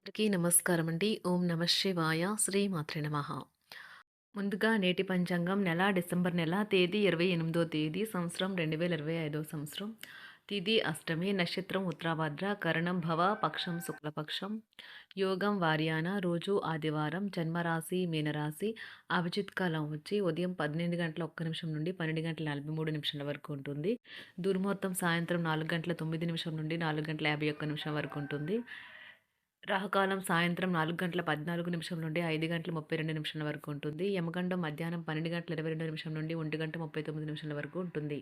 అందరికీ నమస్కారం అండి. ఓం నమ శివాయ. శ్రీమాత్రే నమః. ముందుగా నేటి పంచాంగం నెల డిసెంబర్ నెల తేదీ 28వ తేదీ సంవత్సరం 2025 సంవత్సరం. తిథి అష్టమి, నక్షత్రం ఉత్తరాభాద్ర, కరణం భవ, పక్షం శుక్లపక్షం, యోగం వార్యాన, రోజు ఆదివారం, జన్మరాశి మీనరాశి, అభిజిత్ కాలం వచ్చి ఉదయం 12:01 నుండి 12:43 వరకు ఉంటుంది. దుర్ముహూర్తం సాయంత్రం 4:09 నుండి 4:51 వరకు ఉంటుంది. రాహుకాలం సాయంత్రం 4:14 నుండి 5:32 వరకు ఉంటుంది. యమగండం మధ్యాహ్నం 12:22 నుండి 1:39 వరకు ఉంటుంది.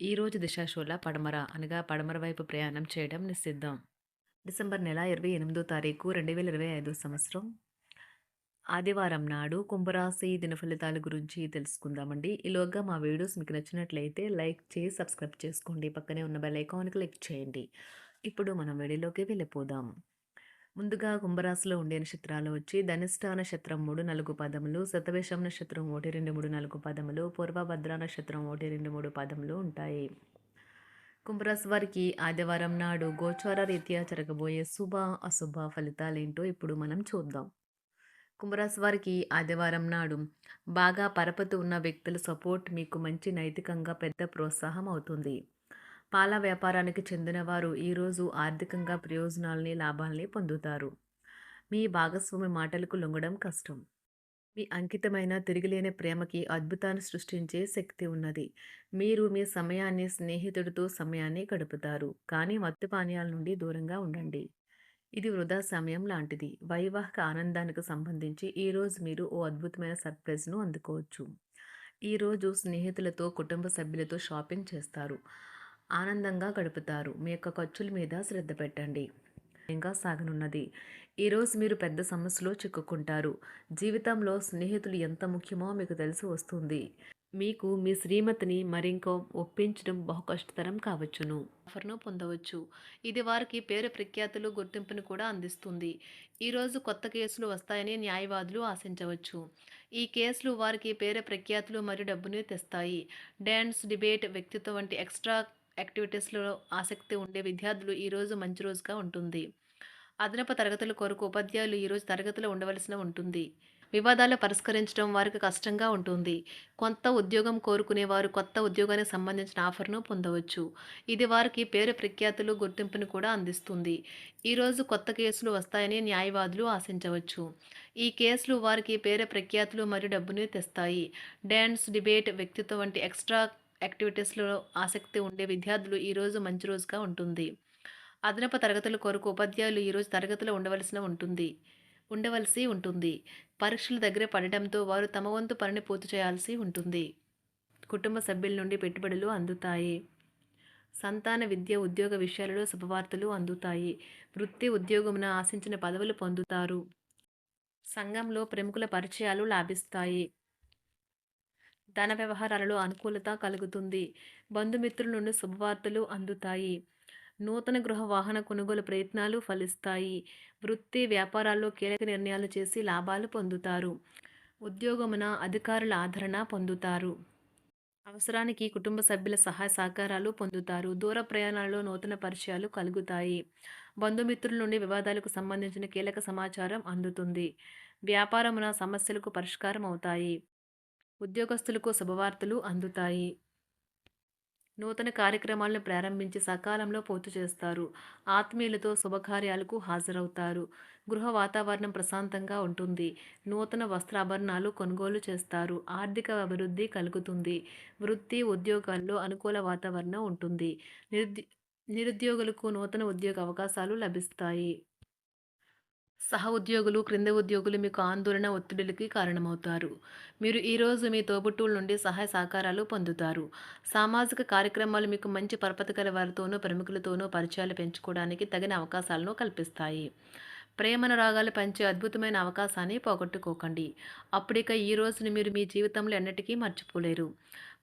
ఈరోజు దిశాశూల పడమర అనగా పడమర వైపు ప్రయాణం చేయడం నిషిద్ధం. డిసెంబర్ నెల 28వ తారీఖు 2025 సంవత్సరం ఆదివారం నాడు కుంభరాశి దిన ఫలితాల గురించి తెలుసుకుందామండి. ఈలోగా మా వీడియోస్ మీకు నచ్చినట్లయితే లైక్ చేసి సబ్స్క్రైబ్ చేసుకోండి. పక్కనే ఉన్న బెల్ ఐకాన్ క్లిక్ చేయండి. ఇప్పుడు మనం వీడియోలోకి వెళ్ళిపోదాం. ముందుగా కుంభరాశిలో ఉండే నక్షత్రాలు వచ్చి ధనిష్ట నక్షత్రం 3, 4 పదములు, శతభిషం నక్షత్రం 1, 2, 3, 4 పదములు, పూర్వభద్ర నక్షత్రం 1, 2, 3 పదములు ఉంటాయి. కుంభరాశి వారికి ఆదివారం నాడు గోచార రీత్యా జరగబోయే శుభ అశుభ ఫలితాలేంటో ఇప్పుడు మనం చూద్దాం. కుంభరాశి వారికి ఆదివారం నాడు బాగా పరపతి ఉన్న వ్యక్తుల సపోర్ట్ మీకు మంచి నైతికంగా పెద్ద ప్రోత్సాహం అవుతుంది. పాల వ్యాపారానికి చెందినవారు ఈరోజు ఆర్థికంగా ప్రయోజనాల్ని లాభాల్ని పొందుతారు. మీ భాగస్వామి మాటలకు లొంగడం కష్టం. మీ అంకితమైన తిరిగిలేని ప్రేమకి అద్భుతాన్ని సృష్టించే శక్తి ఉన్నది. మీరు మీ సమయాన్ని స్నేహితుడితో సమయాన్ని గడుపుతారు. కానీ మత్తు పానీయాల నుండి దూరంగా ఉండండి. ఇది వృధా సమయం లాంటిది. వైవాహిక ఆనందానికి సంబంధించి ఈరోజు మీరు ఓ అద్భుతమైన సర్ప్రైజ్ను అందుకోవచ్చు. ఈరోజు స్నేహితులతో కుటుంబ సభ్యులతో షాపింగ్ చేస్తారు. ఆనందంగా గడుపుతారు. మీ యొక్క ఖర్చుల మీద శ్రద్ధ పెట్టండి. ఇంకా సాగనున్నది. ఈరోజు మీరు పెద్ద సమస్యలో చిక్కుకుంటారు. జీవితంలో స్నేహితులు ఎంత ముఖ్యమో మీకు తెలిసి వస్తుంది. మీకు మీ శ్రీమతిని మరింకో ఒప్పించడం బహు కష్టతరం కావచ్చును. ఆఫర్ను పొందవచ్చు. ఇది వారికి పేరు ప్రఖ్యాతులు గుర్తింపును కూడా అందిస్తుంది. ఈరోజు కొత్త కేసులు వస్తాయని న్యాయవాదులు ఆశించవచ్చు. ఈ కేసులు వారికి పేరు ప్రఖ్యాతులు మరియు డబ్బుని తెస్తాయి. డ్యాన్స్, డిబేట్, వ్యక్తిత్వం వంటి ఎక్స్ట్రా యాక్టివిటీస్లో ఆసక్తి ఉండే విద్యార్థులు ఈరోజు మంచి రోజుగా ఉంటుంది. అదనపు తరగతుల కొరకు ఉపాధ్యాయులు ఈరోజు తరగతిలో ఉండవలసిన ఉంటుంది. వివాదాలు పరిష్కరించడం వారికి కష్టంగా ఉంటుంది. కొత్త ఉద్యోగం కోరుకునేవారు కొత్త ఉద్యోగానికి సంబంధించిన ఆఫర్ను పొందవచ్చు. ఇది వారికి పేరు ప్రఖ్యాతులు గుర్తింపును కూడా అందిస్తుంది. ఈరోజు కొత్త కేసులు వస్తాయని న్యాయవాదులు ఆశించవచ్చు. ఈ కేసులు వారికి పేరు ప్రఖ్యాతులు మరియు డబ్బుని తెస్తాయి. డ్యాన్స్, డిబేట్, వ్యక్తిత్వం వంటి ఎక్స్ట్రా యాక్టివిటీస్లో ఆసక్తి ఉండే విద్యార్థులు ఈరోజు మంచి రోజుగా ఉంటుంది. అదనపు తరగతుల కొరకు ఉపాధ్యాయులు ఈరోజు తరగతిలో ఉండవలసి ఉంటుంది. పరీక్షలు దగ్గర పడటంతో వారు తమ వంతు పనిని పూర్తి చేయాల్సి ఉంటుంది. కుటుంబ సభ్యుల నుండి పెట్టుబడులు అందుతాయి. సంతాన విద్య, ఉద్యోగ విషయాలలో శుభవార్తలు అందుతాయి. వృత్తి ఉద్యోగమున ఆశించిన పదవులు పొందుతారు. సంఘంలో ప్రముఖుల పరిచయాలు లాభిస్తాయి. ధన వ్యవహారాలలో అనుకూలత కలుగుతుంది. బంధుమిత్రుల నుండి శుభవార్తలు అందుతాయి. నూతన గృహ వాహన కొనుగోలు ప్రయత్నాలు ఫలిస్తాయి. వృత్తి వ్యాపారాల్లో కీలక నిర్ణయాలు చేసి లాభాలు పొందుతారు. ఉద్యోగమున అధికారుల ఆదరణ పొందుతారు. అవసరానికి కుటుంబ సభ్యుల సహాయ సహకారాలు పొందుతారు. దూర ప్రయాణాలలో నూతన పరిచయాలు కలుగుతాయి. బంధుమిత్రుల నుండి వివాదాలకు సంబంధించిన కీలక సమాచారం అందుతుంది. వ్యాపారమున సమస్యలకు పరిష్కారం అవుతాయి. ఉద్యోగస్తులకు శుభవార్తలు అందుతాయి. నూతన కార్యక్రమాలను ప్రారంభించి సకాలంలో పూర్తి చేస్తారు. ఆత్మీయులతో శుభకార్యాలకు హాజరవుతారు. గృహ వాతావరణం ప్రశాంతంగా ఉంటుంది. నూతన వస్త్రాభరణాలు కొనుగోలు చేస్తారు. ఆర్థిక అభివృద్ధి కలుగుతుంది. వృత్తి ఉద్యోగాల్లో అనుకూల వాతావరణం ఉంటుంది. నిరుద్యోగులకు నూతన ఉద్యోగ అవకాశాలు లభిస్తాయి. సహ ఉద్యోగులు, క్రింద ఉద్యోగులు మీకు ఆందోళన, ఒత్తిడులకి కారణమవుతారు. మీరు ఈరోజు మీ తోబుట్టువుల నుండి సహాయ సహకారాలు పొందుతారు. సామాజిక కార్యక్రమాలు మీకు మంచి పరపతి గల వారితోనూ, ప్రముఖులతోనూ పరిచయాలు పెంచుకోవడానికి తగిన అవకాశాలను కల్పిస్తాయి. ప్రేమనురాగాలు పంచే అద్భుతమైన అవకాశాన్ని పోగొట్టుకోకండి. అప్పుడిక ఈ రోజుని మీరు మీ జీవితంలో ఎన్నటికీ మర్చిపోలేరు.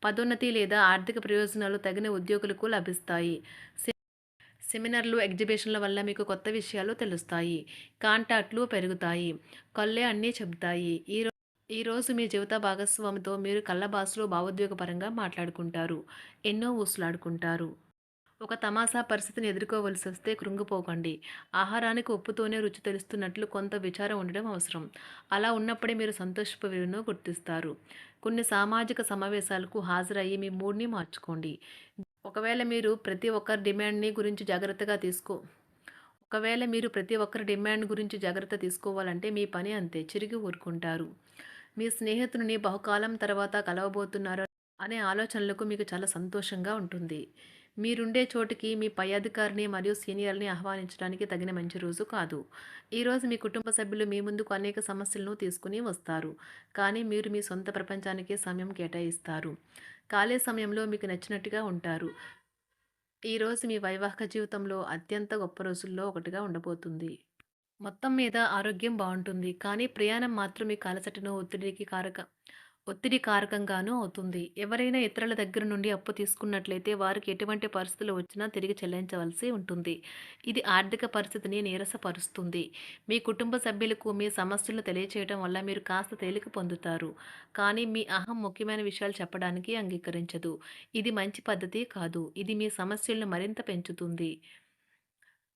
పదోన్నతి లేదా ఆర్థిక ప్రయోజనాలు తగిన ఉద్యోగులకు లభిస్తాయి. సెమినార్లు, ఎగ్జిబిషన్ల వల్ల మీకు కొత్త విషయాలు తెలుస్తాయి. కాంటాక్ట్లు పెరుగుతాయి. కళ్ళే అన్నీ చెబుతాయి. ఈరోజు మీ జీవిత భాగస్వామితో మీరు కళ్ళ భాషలో భావోద్వేగపరంగా మాట్లాడుకుంటారు. ఎన్నో ఊసులాడుకుంటారు. ఒక తమాషా పరిస్థితిని ఎదుర్కోవలసొస్తే కృంగిపోకండి. ఆహారానికి ఉప్పుతోనే రుచి తెలుస్తున్నట్లు కొంత విచారం ఉండడం అవసరం. అలా ఉన్నప్పుడే మీరు సంతోషపు విలువను గుర్తిస్తారు. కొన్ని సామాజిక సమావేశాలకు హాజరయ్యి మీ మూడ్‌ని మార్చుకోండి. ఒకవేళ మీరు ప్రతి ఒక్కరి డిమాండ్‌ని గురించి జాగ్రత్తగా తీసుకో ఒకవేళ మీరు ప్రతి ఒక్కరి డిమాండ్ గురించి జాగ్రత్త తీసుకోవాలంటే మీ పని అంతే. చిరిగి ఊరుకుంటారు. మీ స్నేహితుడిని బహుకాలం తర్వాత కలవబోతున్నారు అనే ఆలోచనలకు మీకు చాలా సంతోషంగా ఉంటుంది. మీరుండే చోటికి మీ పై అధికారిని మరియు సీనియర్‌ని ఆహ్వానించడానికి తగిన మంచి రోజు కాదు. ఈరోజు మీ కుటుంబ సభ్యులు మీ ముందుకు అనేక సమస్యలను తీసుకొని వస్తారు. కానీ మీరు మీ సొంత ప్రపంచానికే సమయం కేటాయిస్తారు. ఖాళీ సమయంలో మీకు నచ్చినట్టుగా ఉంటారు. ఈరోజు మీ వైవాహిక జీవితంలో అత్యంత గొప్ప రోజుల్లో ఒకటిగా ఉండబోతుంది. మొత్తం మీద ఆరోగ్యం బావుంటుంది. కానీ ప్రయాణం మాత్రం మీకు అలసటను, ఒత్తిడి కారకంగానూ అవుతుంది. ఎవరైనా ఇతరుల దగ్గర నుండి అప్పు తీసుకున్నట్లయితే వారికి ఎటువంటి పరిస్థితులు వచ్చినా తిరిగి చెల్లించవలసి ఉంటుంది. ఇది ఆర్థిక పరిస్థితిని నీరసపరుస్తుంది. మీ కుటుంబ సభ్యులకు మీ సమస్యలను తెలియచేయడం వల్ల మీరు కాస్త తేలిక పొందుతారు. కానీ మీ అహం ముఖ్యమైన విషయాలు చెప్పడానికి అంగీకరించదు. ఇది మంచి పద్ధతి కాదు. ఇది మీ సమస్యలను మరింత పెంచుతుంది.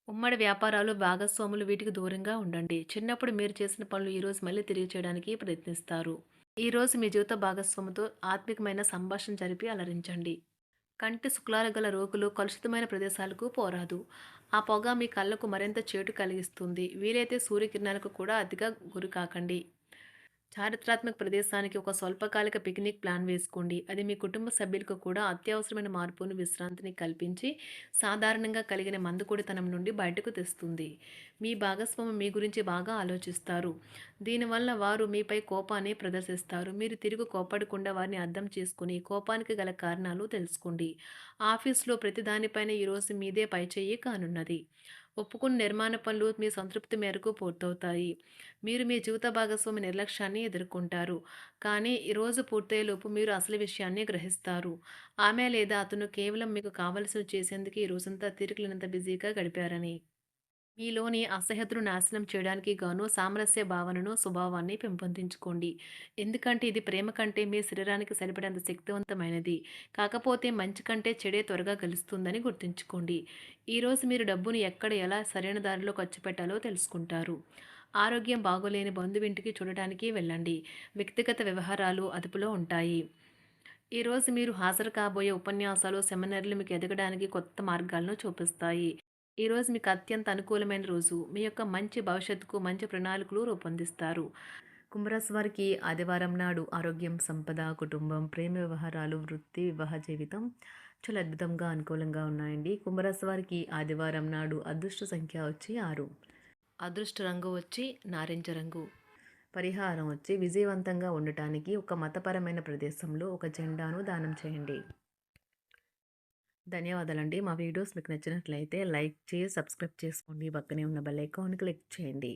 ఉమ్మడి వ్యాపారాలు, భాగస్వాములు వీటికి దూరంగా ఉండండి. చిన్నప్పుడు మీరు చేసిన పనులు ఈరోజు మళ్ళీ తిరిగి చేయడానికి ప్రయత్నిస్తారు. ఈరోజు మీ జీవిత భాగస్వామితో ఆత్మికమైన సంభాషణ జరిపి అలరించండి. కంటి శుక్లాలు గల రోగులు కలుషితమైన ప్రదేశాలకు పోరాదు. ఆ పొగ మీ కళ్ళకు మరింత చేటు కలిగిస్తుంది. వీలైతే సూర్యకిరణాలకు కూడా అతిగా గురికాకండి. చారిత్రాత్మక ప్రదేశానికి ఒక స్వల్పకాలిక పిక్నిక్ ప్లాన్ వేసుకోండి. అది మీ కుటుంబ సభ్యులకు కూడా అత్యవసరమైన మార్పును, విశ్రాంతిని కల్పించి సాధారణంగా కలిగిన మందుకొడితనం నుండి బయటకు తెస్తుంది. మీ భాగస్వామి మీ గురించి బాగా ఆలోచిస్తారు. దీనివల్ల వారు మీపై కోపాన్ని ప్రదర్శిస్తారు. మీరు తిరిగి కోపడకుండా వారిని అర్థం చేసుకుని కోపానికి గల కారణాలు తెలుసుకోండి. ఆఫీస్లో ప్రతి దానిపైన ఈరోజు మీదే పైచేయి కానున్నది. ఒప్పుకున్న నిర్మాణ పనులు మీ సంతృప్తి మేరకు పూర్తవుతాయి. మీరు మీ జీవిత భాగస్వామి నిర్లక్ష్యాన్ని ఎదుర్కొంటారు. కానీ ఈ రోజు పూర్తయ్యేలోపు మీరు అసలు విషయాన్ని గ్రహిస్తారు. ఆమె లేదా అతను కేవలం మీకు కావలసినవి చేసేందుకు ఈ రోజంతా తీరికలేనంత బిజీగా గడిపారని. మీలోని అసహ్యతను నాశనం చేయడానికి గాను సామరస్య భావనను, స్వభావాన్ని పెంపొందించుకోండి. ఎందుకంటే ఇది ప్రేమ కంటే మీ శరీరానికి సరిపడేంత శక్తివంతమైనది. కాకపోతే మంచి కంటే చెడే త్వరగా గెలుస్తుందని గుర్తుంచుకోండి. ఈరోజు మీరు డబ్బును ఎక్కడ ఎలా సరైన దారిలో ఖర్చు పెట్టాలో తెలుసుకుంటారు. ఆరోగ్యం బాగోలేని బంధువింటికి చూడటానికి వెళ్ళండి. వ్యక్తిగత వ్యవహారాలు అదుపులో ఉంటాయి. ఈరోజు మీరు హాజరు కాబోయే ఉపన్యాసాలు, సెమినార్లు మీకు ఎదగడానికి కొత్త మార్గాలను చూపిస్తాయి. ఈరోజు మీకు అత్యంత అనుకూలమైన రోజు. మీ యొక్క మంచి భవిష్యత్తుకు మంచి ప్రణాళికలు రూపొందిస్తారు. కుంభరాశి వారికి ఆదివారం నాడు ఆరోగ్యం, సంపద, కుటుంబం, ప్రేమ వ్యవహారాలు, వృత్తి, వివాహ జీవితం చాలా అద్భుతంగా అనుకూలంగా ఉన్నాయండి. కుంభరాశి వారికి ఆదివారం నాడు అదృష్ట సంఖ్య వచ్చి 6. అదృష్ట రంగు వచ్చి నారింజ రంగు. పరిహారం వచ్చి విజయవంతంగా ఉండటానికి ఒక మతపరమైన ప్రదేశంలో ఒక జెండాను దానం చేయండి. ధన్యవాదాలండి. మా వీడియోస్ మీకు నచ్చినట్లయితే లైక్ చేసి, సబ్స్క్రైబ్ చేసుకోండి. పక్కనే ఉన్న బెల్ ఐకాన్ క్లిక్ చేయండి.